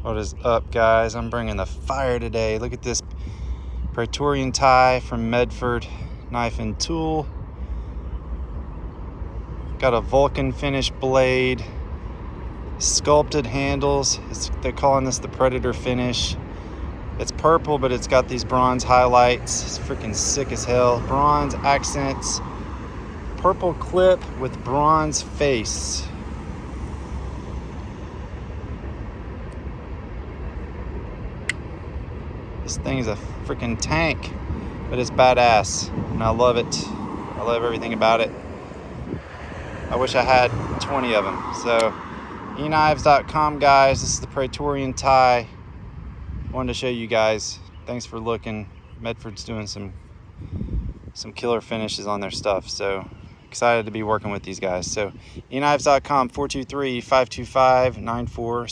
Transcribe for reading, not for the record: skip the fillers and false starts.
What is up, guys? I'm bringing the fire today. Look at this Praetorian tie from Medford knife and tool. Got a Vulcan finish blade, sculpted handles. They're calling this the Predator finish. It's purple, but it's got these bronze highlights. It's freaking sick as hell. Bronze accents, purple clip with bronze face. This thing is a freaking tank, but it's badass, and I love it. I love everything about it. I wish I had 20 of them. So, EKNIVES.com, guys. This is the Praetorian tie. Wanted to show you guys. Thanks for looking. Medford's doing some killer finishes on their stuff. So, excited to be working with these guys. So, EKNIVES.com, 423-525-94.